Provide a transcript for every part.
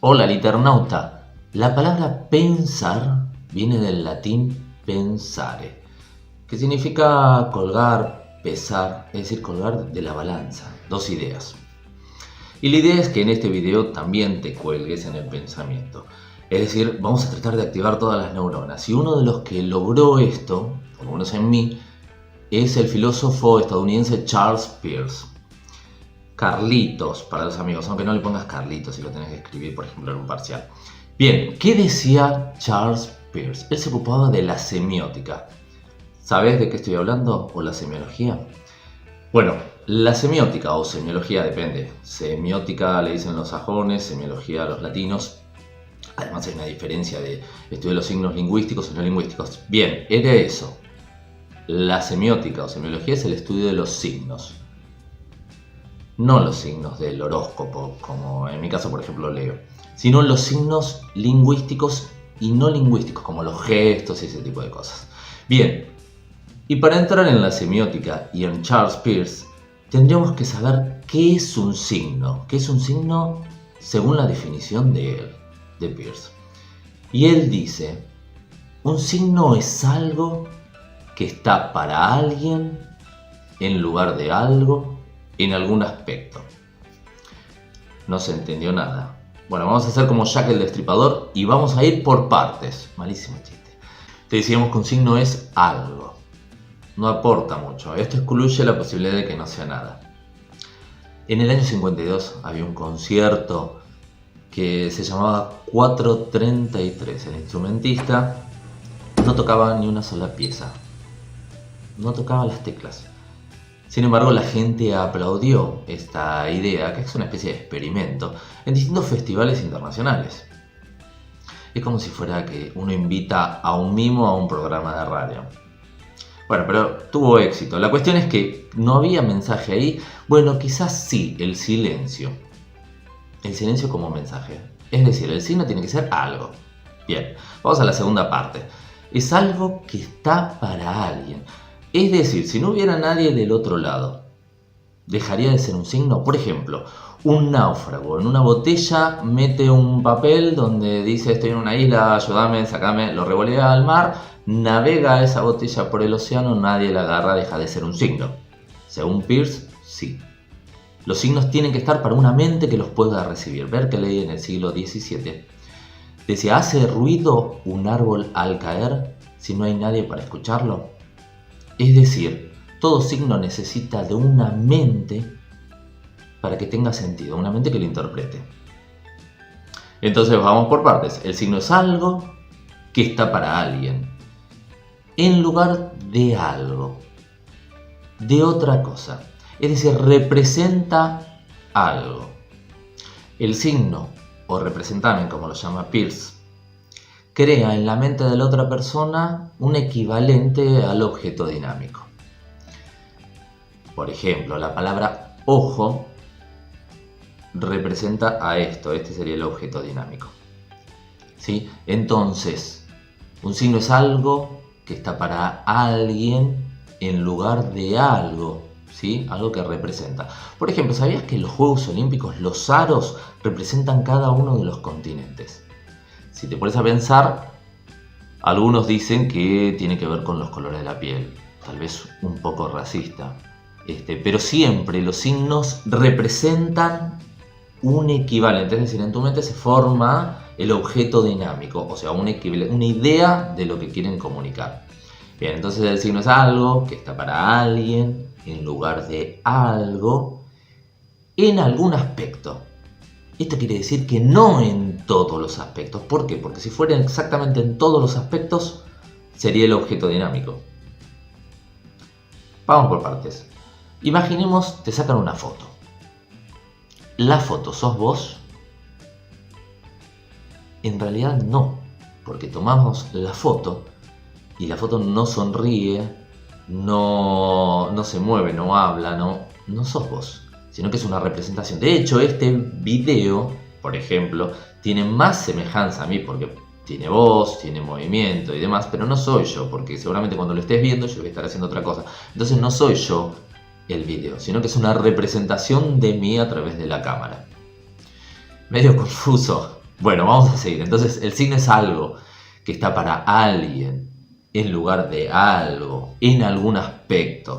Hola, liternauta. La palabra pensar viene del latín pensare, que significa colgar, pesar, es decir, colgar de la balanza, dos ideas. Y la idea es que en este video también te cuelgues en el pensamiento. Es decir, vamos a tratar de activar todas las neuronas. Y uno de los que logró esto, por lo menos en mí, es el filósofo estadounidense Charles Peirce. Carlitos, para los amigos, aunque no le pongas Carlitos si lo tenés que escribir, por ejemplo, en un parcial. Bien, ¿qué decía Charles Peirce? Él se ocupaba de la semiótica. ¿Sabés de qué estoy hablando? ¿O la semiología? Bueno, la semiótica o semiología depende. Semiótica le dicen los sajones, semiología a los latinos. Además hay una diferencia de estudio de los signos lingüísticos y no lingüísticos. Bien, era eso. La semiótica o semiología es el estudio de los signos. No los signos del horóscopo, como en mi caso, por ejemplo, Leo, sino los signos lingüísticos y no lingüísticos, como los gestos y ese tipo de cosas. Bien, y para entrar en la semiótica y en Charles Peirce, tendríamos que saber qué es un signo. ¿Qué es un signo según la definición de él, de Peirce? Y él dice, un signo es algo que está para alguien en lugar de algo en algún aspecto. No se entendió nada. Bueno, vamos a hacer como Jack el Destripador y vamos a ir por partes. Malísimo chiste. Te decíamos que un signo es algo. No aporta mucho. Esto excluye la posibilidad de que no sea nada. En el año 52 había un concierto que se llamaba 433. El instrumentista no tocaba ni una sola pieza. No tocaba las teclas. Sin embargo, la gente aplaudió esta idea, que es una especie de experimento, en distintos festivales internacionales. Es como si fuera que uno invita a un mimo a un programa de radio. Bueno, pero tuvo éxito. La cuestión es que no había mensaje ahí. Bueno, quizás sí, el silencio. El silencio como mensaje. Es decir, el signo tiene que ser algo. Bien, vamos a la segunda parte. Es algo que está para alguien. Es decir, si no hubiera nadie del otro lado, ¿dejaría de ser un signo? Por ejemplo, un náufrago en una botella mete un papel donde dice estoy en una isla, ayúdame, sacame, lo revolea al mar, navega esa botella por el océano, nadie la agarra, deja de ser un signo. Según Peirce, sí. Los signos tienen que estar para una mente que los pueda recibir. Berkeley en el siglo XVII decía, ¿hace ruido un árbol al caer si no hay nadie para escucharlo? Es decir, todo signo necesita de una mente para que tenga sentido, una mente que lo interprete. Entonces vamos por partes. El signo es algo que está para alguien, en lugar de algo, de otra cosa. Es decir, representa algo. El signo, o representamen como lo llama Peirce, crea en la mente de la otra persona un equivalente al objeto dinámico. Por ejemplo, la palabra ojo representa a esto, este sería el objeto dinámico. ¿Sí? Entonces, un signo es algo que está para alguien en lugar de algo, ¿sí? Algo que representa. Por ejemplo, ¿sabías que en los Juegos Olímpicos los aros representan cada uno de los continentes? Si te pones a pensar, algunos dicen que tiene que ver con los colores de la piel, tal vez un poco racista, pero siempre los signos representan un equivalente, es decir, en tu mente se forma el objeto dinámico, o sea, una idea de lo que quieren comunicar. Bien, entonces el signo es algo que está para alguien en lugar de algo en algún aspecto. Esto quiere decir que no en todos los aspectos. ¿Por qué? Porque si fuera exactamente en todos los aspectos, sería el objeto dinámico. Vamos por partes. Imaginemos, te sacan una foto. ¿La foto sos vos? En realidad no, porque tomamos la foto y la foto no sonríe, no se mueve, no habla, no sos vos, sino que es una representación. De hecho, este video, por ejemplo, tiene más semejanza a mí porque tiene voz, tiene movimiento y demás, pero no soy yo, porque seguramente cuando lo estés viendo yo voy a estar haciendo otra cosa. Entonces no soy yo el video, sino que es una representación de mí a través de la cámara. Medio confuso, Bueno, vamos a seguir. Entonces, el signo es algo que está para alguien, en lugar de algo, en algún aspecto.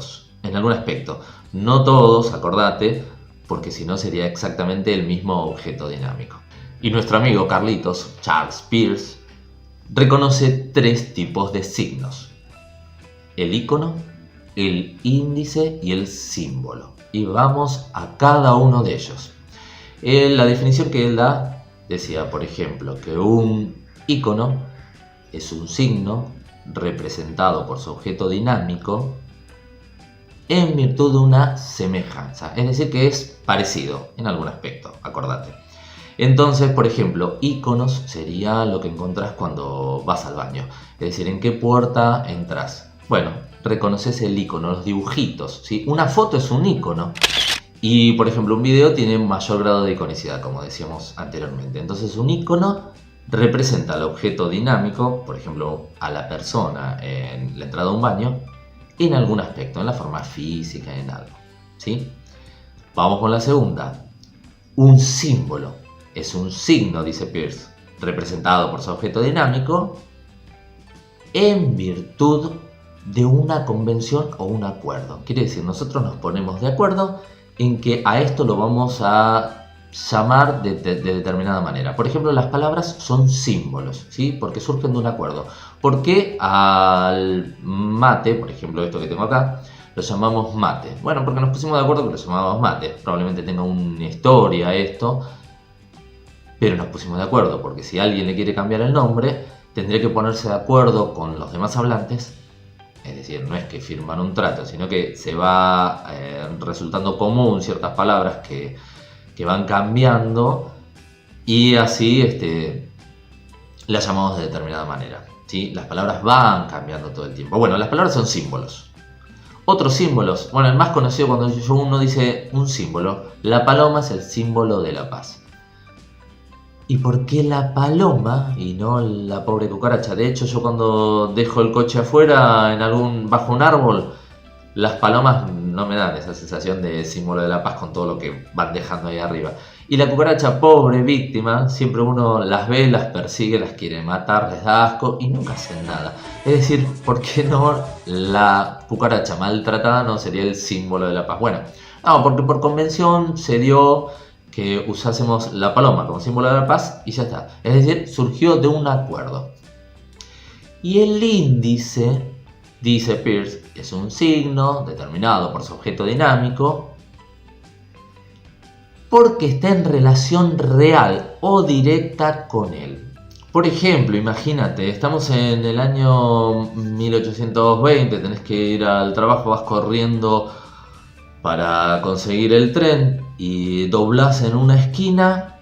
No todos, acordate, porque si no sería exactamente el mismo objeto dinámico. Y nuestro amigo Carlitos, Charles Peirce, reconoce 3 tipos de signos: el icono, el índice y el símbolo. Y vamos a cada uno de ellos. La definición que él da decía, por ejemplo, que un icono es un signo representado por su objeto dinámico en virtud de una semejanza, es decir, que es parecido en algún aspecto, acordate. Entonces, por ejemplo, iconos sería lo que encontrás cuando vas al baño, es decir, ¿en qué puerta entras? Bueno, reconoces el icono, los dibujitos, ¿sí? Una foto es un icono y, por ejemplo, un video tiene un mayor grado de iconicidad, como decíamos anteriormente. Entonces, un icono representa al objeto dinámico, por ejemplo, a la persona en la entrada a un baño, en algún aspecto, en la forma física, en algo, ¿sí? Vamos con la segunda. Un símbolo es un signo, dice Peirce, representado por su objeto dinámico en virtud de una convención o un acuerdo. Quiere decir, nosotros nos ponemos de acuerdo en que a esto lo vamos a llamar de determinada manera. Por ejemplo, las palabras son símbolos, ¿sí? Porque surgen de un acuerdo. ¿Por qué al mate, por ejemplo, esto que tengo acá, lo llamamos mate? Bueno, porque nos pusimos de acuerdo que lo llamamos mate. Probablemente tenga una historia esto, pero nos pusimos de acuerdo, porque si alguien le quiere cambiar el nombre, tendría que ponerse de acuerdo con los demás hablantes. Es decir, no es que firman un trato, sino que se va resultando común ciertas palabras que van cambiando y así las llamamos de determinada manera, ¿sí? Las palabras van cambiando todo el tiempo. Bueno, las palabras son símbolos. Otros símbolos, bueno, el más conocido cuando uno dice un símbolo, la paloma es el símbolo de la paz. ¿Y por qué la paloma y no la pobre cucaracha? De hecho, yo cuando dejo el coche afuera bajo un árbol, las palomas no me dan esa sensación de símbolo de la paz con todo lo que van dejando ahí arriba. Y la cucaracha, pobre víctima, siempre uno las ve, las persigue, las quiere matar, les da asco y nunca hacen nada. Es decir, ¿por qué no la cucaracha maltratada no sería el símbolo de la paz? Bueno, no, porque por convención se dio que usásemos la paloma como símbolo de la paz y ya está. Es decir, surgió de un acuerdo. Y el índice, dice Peirce, es un signo determinado por su objeto dinámico porque está en relación real o directa con él. Por ejemplo, imagínate, estamos en el año 1820, tenés que ir al trabajo, vas corriendo para conseguir el tren y doblás en una esquina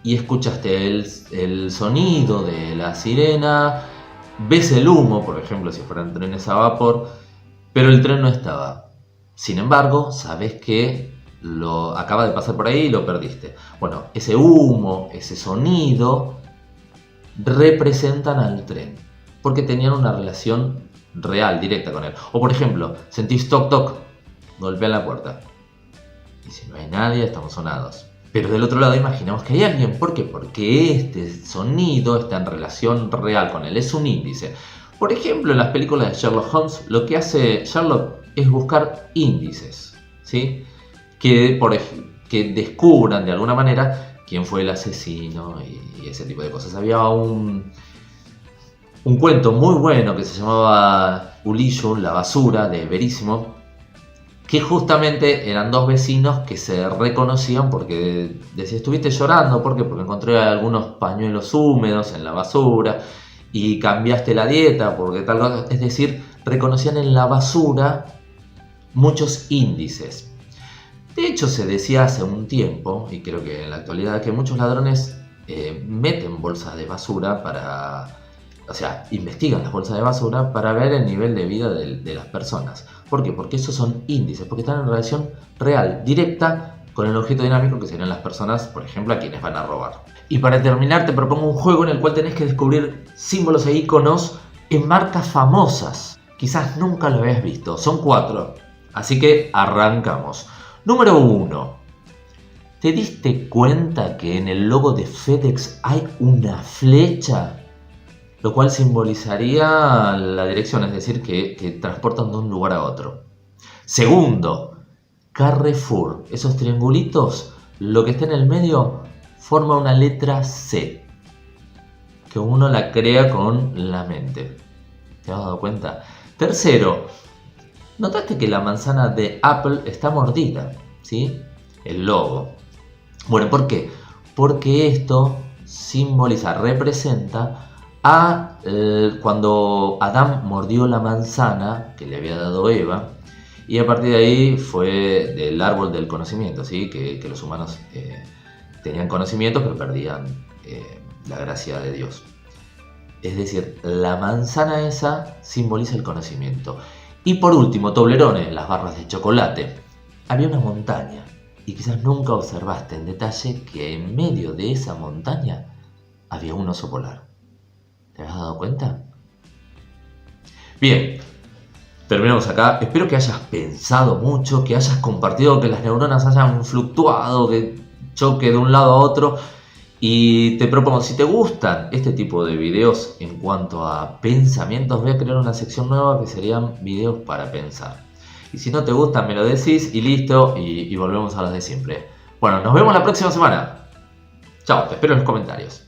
y escuchaste el sonido de la sirena, ves el humo, por ejemplo, si fueran trenes a vapor, pero el tren no estaba. Sin embargo, sabes que acaba de pasar por ahí y lo perdiste. Bueno, ese humo, ese sonido representan al tren porque tenían una relación real, directa con él. O por ejemplo, sentís toc toc, golpean la puerta y si no hay nadie, estamos sonados. Pero del otro lado imaginamos que hay alguien. ¿Por qué? Porque este sonido está en relación real con él, es un índice. Por ejemplo, en las películas de Sherlock Holmes, lo que hace Sherlock es buscar índices, ¿sí? Que descubran de alguna manera quién fue el asesino y ese tipo de cosas. Había un cuento muy bueno que se llamaba Uliyo, la basura, de Verísimo, que justamente eran dos vecinos que se reconocían porque decía, estuviste llorando, ¿por qué? Porque encontré algunos pañuelos húmedos en la basura y cambiaste la dieta porque tal cosa. Es decir, reconocían en la basura muchos índices. De hecho, se decía hace un tiempo, y creo que en la actualidad, que muchos ladrones meten bolsas de basura investigan las bolsas de basura para ver el nivel de vida de las personas. ¿Por qué? Porque esos son índices, porque están en relación real, directa, con el objeto dinámico que serían las personas, por ejemplo, a quienes van a robar. Y para terminar, te propongo un juego en el cual tenés que descubrir símbolos e iconos en marcas famosas. Quizás nunca lo habías visto. Son 4. Así que arrancamos. Número 1. ¿Te diste cuenta que en el logo de FedEx hay una flecha? Lo cual simbolizaría la dirección, es decir, que transportan de un lugar a otro. Segundo, Carrefour. Esos triangulitos, lo que está en el medio, forma una letra C, que uno la crea con la mente. ¿Te has dado cuenta? Tercero, ¿notaste que la manzana de Apple está mordida? ¿Sí? El logo. Bueno, ¿por qué? Porque esto simboliza, representa a cuando Adán mordió la manzana que le había dado Eva, y a partir de ahí fue del árbol del conocimiento, ¿sí? Que los humanos tenían conocimiento pero perdían la gracia de Dios. Es decir, la manzana esa simboliza el conocimiento. Y por último, Toblerone, las barras de chocolate. Había una montaña y quizás nunca observaste en detalle que en medio de esa montaña había un oso polar. ¿Te has dado cuenta? Bien, terminamos acá. Espero que hayas pensado mucho, que hayas compartido, que las neuronas hayan fluctuado, que choque de un lado a otro. Y te propongo, si te gustan este tipo de videos en cuanto a pensamientos, voy a crear una sección nueva que serían videos para pensar. Y si no te gustan, me lo decís y listo, y volvemos a las de siempre. Bueno, nos vemos la próxima semana. Chao, te espero en los comentarios.